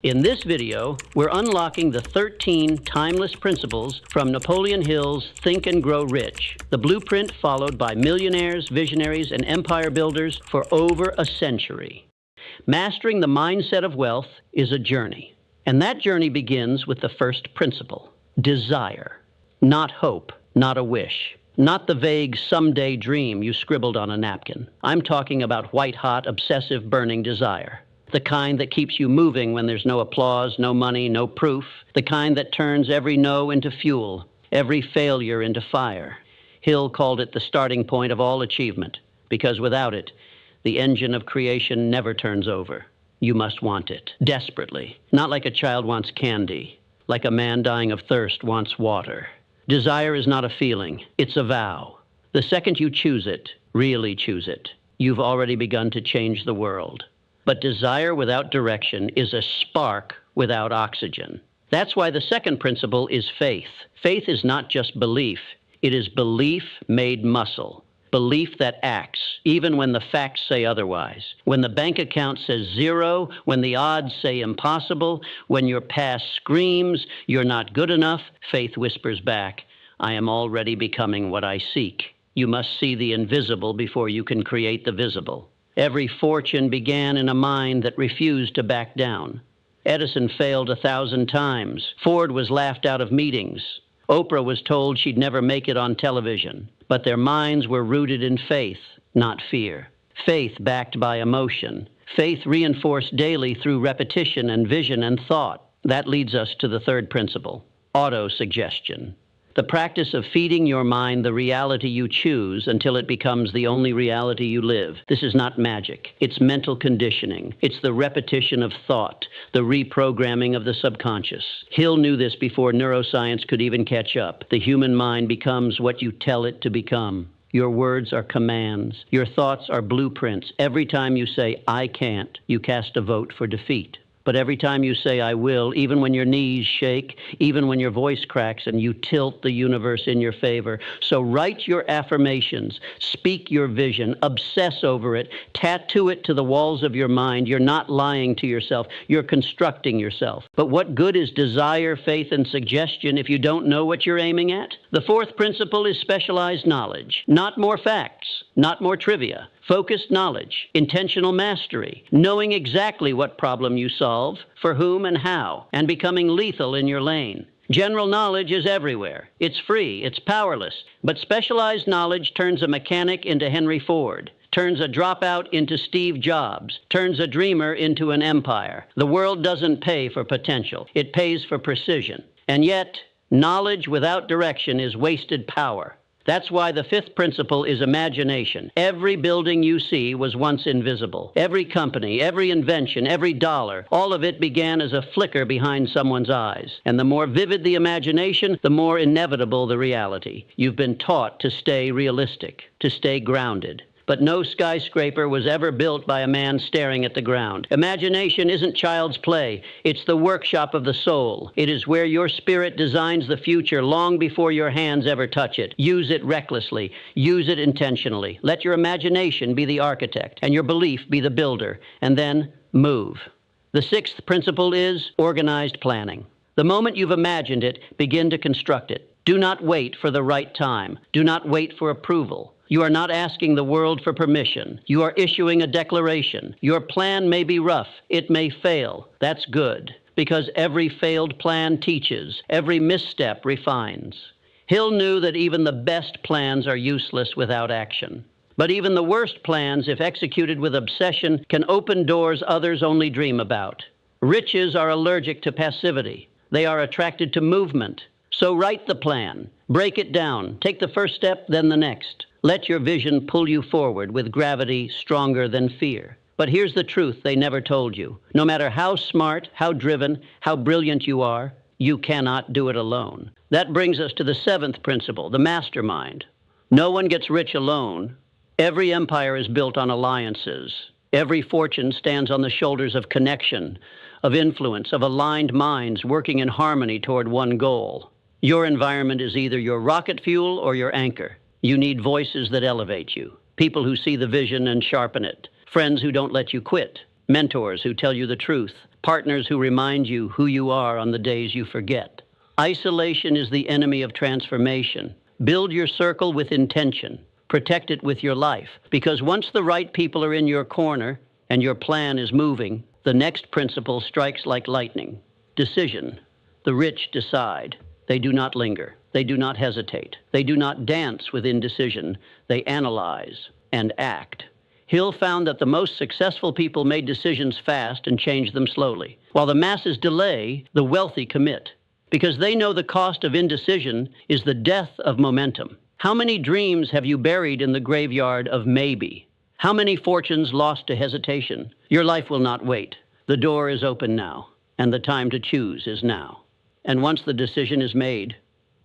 In this video, we're unlocking the 13 timeless principles from Napoleon Hill's Think and Grow Rich, the blueprint followed by millionaires, visionaries, and empire builders for over a century. Mastering the mindset of wealth is a journey, and that journey begins with the first principle: desire. Not hope, not a wish, not the vague someday dream you scribbled on a napkin. I'm talking about white-hot, obsessive, burning desire. The kind that keeps you moving when there's no applause, no money, no proof. The kind that turns every no into fuel, every failure into fire. Hill called it the starting point of all achievement, because without it, the engine of creation never turns over. You must want it, desperately. Not like a child wants candy, like a man dying of thirst wants water. Desire is not a feeling, it's a vow. The second you choose it, really choose it, you've already begun to change the world. But desire without direction is a spark without oxygen. That's why the second principle is faith. Faith is not just belief. It is belief made muscle. Belief that acts, even when the facts say otherwise. When the bank account says zero, when the odds say impossible, when your past screams, you're not good enough, faith whispers back, I am already becoming what I seek. You must see the invisible before you can create the visible. Every fortune began in a mind that refused to back down. Edison failed 1,000 times. Ford was laughed out of meetings. Oprah was told she'd never make it on television. But their minds were rooted in faith, not fear. Faith backed by emotion. Faith reinforced daily through repetition and vision and thought. That leads us to the third principle: autosuggestion. The practice of feeding your mind the reality you choose until it becomes the only reality you live. This is not magic. It's mental conditioning. It's the repetition of thought, the reprogramming of the subconscious. Hill knew this before neuroscience could even catch up. The human mind becomes what you tell it to become. Your words are commands. Your thoughts are blueprints. Every time you say, I can't, you cast a vote for defeat. But every time you say, I will, even when your knees shake, even when your voice cracks and you tilt the universe in your favor. So write your affirmations, speak your vision, obsess over it, tattoo it to the walls of your mind. You're not lying to yourself. You're constructing yourself. But what good is desire, faith, and suggestion if you don't know what you're aiming at? The fourth principle is specialized knowledge. Not more facts, not more trivia. Focused knowledge, intentional mastery, knowing exactly what problem you solve, for whom and how, and becoming lethal in your lane. General knowledge is everywhere. It's free, it's powerless, but specialized knowledge turns a mechanic into Henry Ford, turns a dropout into Steve Jobs, turns a dreamer into an empire. The world doesn't pay for potential, it pays for precision. And yet, knowledge without direction is wasted power. That's why the fifth principle is imagination. Every building you see was once invisible. Every company, every invention, every dollar, all of it began as a flicker behind someone's eyes. And the more vivid the imagination, the more inevitable the reality. You've been taught to stay realistic, to stay grounded. But no skyscraper was ever built by a man staring at the ground. Imagination isn't child's play. It's the workshop of the soul. It is where your spirit designs the future long before your hands ever touch it. Use it recklessly. Use it intentionally. Let your imagination be the architect and your belief be the builder. And then move. The sixth principle is organized planning. The moment you've imagined it, begin to construct it. Do not wait for the right time. Do not wait for approval. You are not asking the world for permission. You are issuing a declaration. Your plan may be rough. It may fail. That's good, because every failed plan teaches. Every misstep refines. Hill knew that even the best plans are useless without action. But even the worst plans, if executed with obsession, can open doors others only dream about. Riches are allergic to passivity. They are attracted to movement. So write the plan. Break it down. Take the first step, then the next. Let your vision pull you forward with gravity stronger than fear. But here's the truth they never told you. No matter how smart, how driven, how brilliant you are, you cannot do it alone. That brings us to the seventh principle, the mastermind. No one gets rich alone. Every empire is built on alliances. Every fortune stands on the shoulders of connection, of influence, of aligned minds working in harmony toward one goal. Your environment is either your rocket fuel or your anchor. You need voices that elevate you, people who see the vision and sharpen it, friends who don't let you quit, mentors who tell you the truth, partners who remind you who you are on the days you forget. Isolation is the enemy of transformation. Build your circle with intention. Protect it with your life, because once the right people are in your corner and your plan is moving, the next principle strikes like lightning. Decision. The rich decide. They do not linger. They do not hesitate. They do not dance with indecision. They analyze and act. Hill found that the most successful people made decisions fast and changed them slowly. While the masses delay, the wealthy commit, because they know the cost of indecision is the death of momentum. How many dreams have you buried in the graveyard of maybe? How many fortunes lost to hesitation? Your life will not wait. The door is open now, and the time to choose is now. And once the decision is made,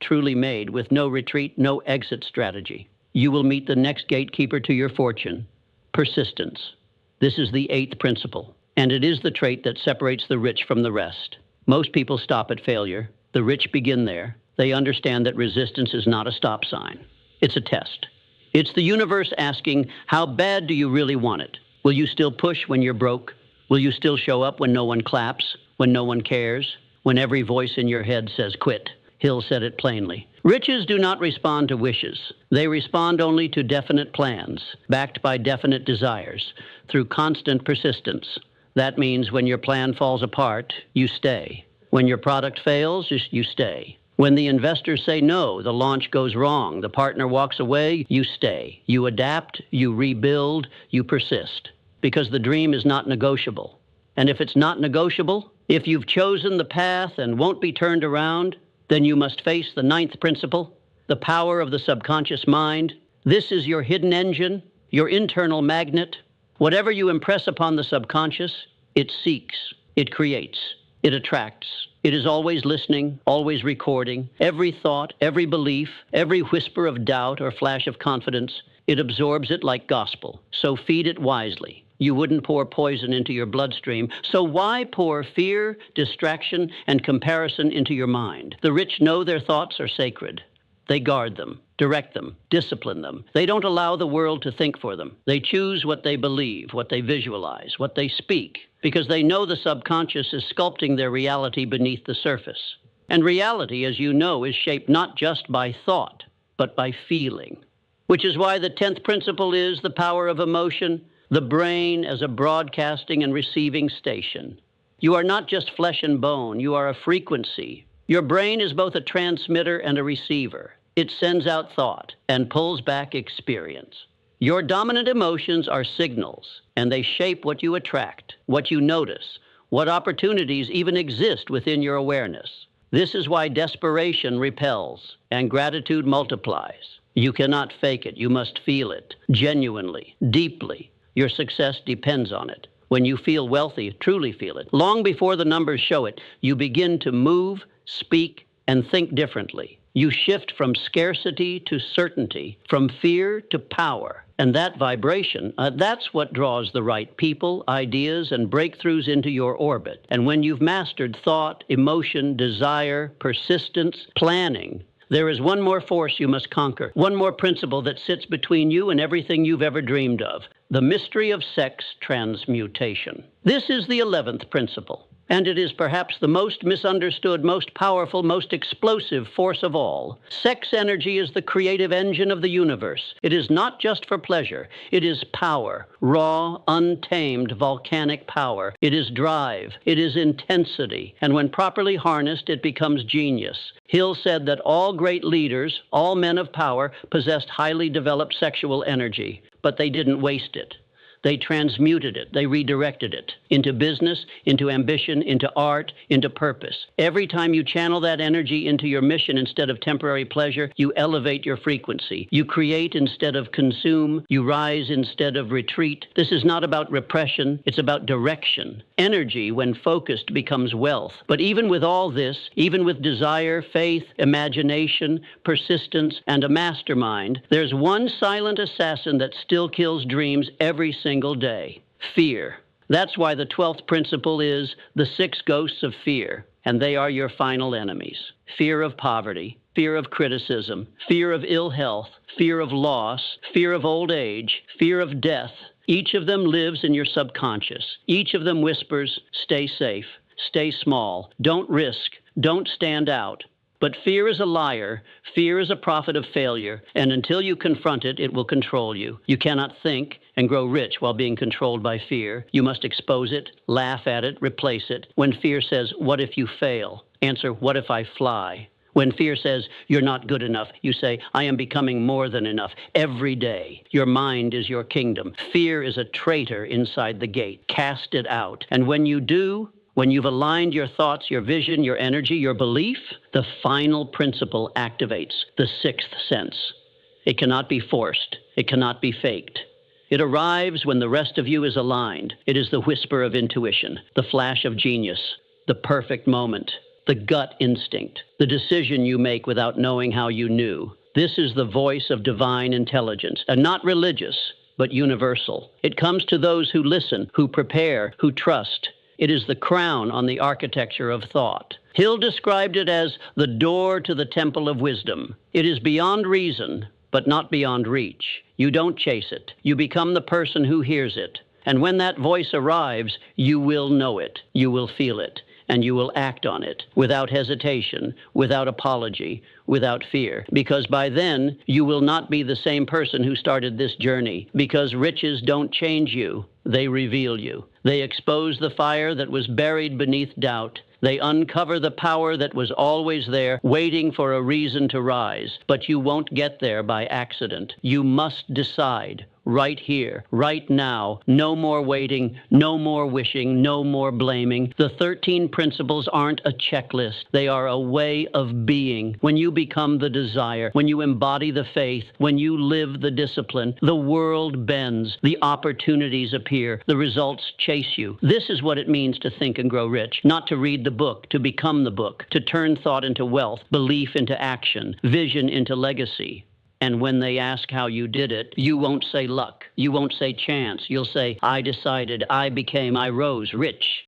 truly made, with no retreat, no exit strategy, you will meet the next gatekeeper to your fortune: persistence. This is the 8th principle, and it is the trait that separates the rich from the rest. Most people stop at failure. The rich begin there. They understand that resistance is not a stop sign. It's a test. It's the universe asking, how bad do you really want it? Will you still push when you're broke? Will you still show up when no one claps, when no one cares, when every voice in your head says quit? Hill said it plainly. Riches do not respond to wishes. They respond only to definite plans, backed by definite desires, through constant persistence. That means when your plan falls apart, you stay. When your product fails, you stay. When the investors say no, the launch goes wrong, the partner walks away, you stay. You adapt, you rebuild, you persist. Because the dream is not negotiable. And if it's not negotiable, if you've chosen the path and won't be turned around, then you must face the 9th principle, the power of the subconscious mind. This is your hidden engine, your internal magnet. Whatever you impress upon the subconscious, it seeks, it creates, it attracts. It is always listening, always recording. Every thought, every belief, every whisper of doubt or flash of confidence, it absorbs it like gospel. So feed it wisely. You wouldn't pour poison into your bloodstream, so why pour fear, distraction, and comparison into your mind? The rich know their thoughts are sacred. They guard them, direct them, discipline them. They don't allow the world to think for them. They choose what they believe, what they visualize, what they speak, because they know the subconscious is sculpting their reality beneath the surface. And reality, as you know, is shaped not just by thought, but by feeling. Which is why the 10th principle is the power of emotion, the brain as a broadcasting and receiving station. You are not just flesh and bone, you are a frequency. Your brain is both a transmitter and a receiver. It sends out thought and pulls back experience. Your dominant emotions are signals, and they shape what you attract, what you notice, what opportunities even exist within your awareness. This is why desperation repels and gratitude multiplies. You cannot fake it. You must feel it, genuinely, deeply. Your success depends on it. When you feel wealthy, truly feel it. Long before the numbers show it, you begin to move, speak, and think differently. You shift from scarcity to certainty, from fear to power. And that vibration, that's what draws the right people, ideas, and breakthroughs into your orbit. And when you've mastered thought, emotion, desire, persistence, planning, there is one more force you must conquer, one more principle that sits between you and everything you've ever dreamed of: the mystery of sex transmutation. This is the 11th principle, and it is perhaps the most misunderstood, most powerful, most explosive force of all. Sex energy is the creative engine of the universe. It is not just for pleasure. It is power, raw, untamed, volcanic power. It is drive. It is intensity. And when properly harnessed, it becomes genius. Hill said that all great leaders, all men of power, possessed highly developed sexual energy, but they didn't waste it. They transmuted it. They redirected it into business, into ambition, into art, into purpose. Every time you channel that energy into your mission instead of temporary pleasure, you elevate your frequency. You create instead of consume. You rise instead of retreat. This is not about repression. It's about direction. Energy, when focused, becomes wealth. But even with all this, even with desire, faith, imagination, persistence, and a mastermind, there's one silent assassin that still kills dreams every single day: fear. That's why the 12th principle is the 6 ghosts of fear, and they are your final enemies. Fear of poverty, fear of criticism, fear of ill health, fear of loss, fear of old age, fear of death, Each of them lives in your subconscious. Each of them whispers, stay safe, stay small, don't risk, don't stand out. But fear is a liar. Fear is a prophet of failure. And until you confront it, it will control you. You cannot think and grow rich while being controlled by fear. You must expose it, laugh at it, replace it. When fear says, what if you fail? Answer, what if I fly? When fear says, you're not good enough, you say, I am becoming more than enough every day. Your mind is your kingdom. Fear is a traitor inside the gate. Cast it out. And when you do, when you've aligned your thoughts, your vision, your energy, your belief, the final principle activates, the sixth sense. It cannot be forced. It cannot be faked. It arrives when the rest of you is aligned. It is the whisper of intuition, the flash of genius, the perfect moment, the gut instinct, the decision you make without knowing how you knew. This is the voice of divine intelligence, and not religious, but universal. It comes to those who listen, who prepare, who trust. It is the crown on the architecture of thought. Hill described it as the door to the temple of wisdom. It is beyond reason, but not beyond reach. You don't chase it. You become the person who hears it. And when that voice arrives, you will know it. You will feel it. And you will act on it without hesitation, without apology, without fear. Because by then, you will not be the same person who started this journey. Because riches don't change you. They reveal you. They expose the fire that was buried beneath doubt. They uncover the power that was always there, waiting for a reason to rise. But you won't get there by accident. You must decide. Right here, right now. No more waiting, no more wishing, no more blaming. The 13 principles aren't a checklist. They are a way of being. When you become the desire, when you embody the faith, when you live the discipline, the world bends, the opportunities appear, the results chase you. This is what it means to think and grow rich. Not to read the book, to become the book, to turn thought into wealth, belief into action, vision into legacy. And when they ask how you did it, you won't say luck. You won't say chance. You'll say, I decided, I became, I rose rich.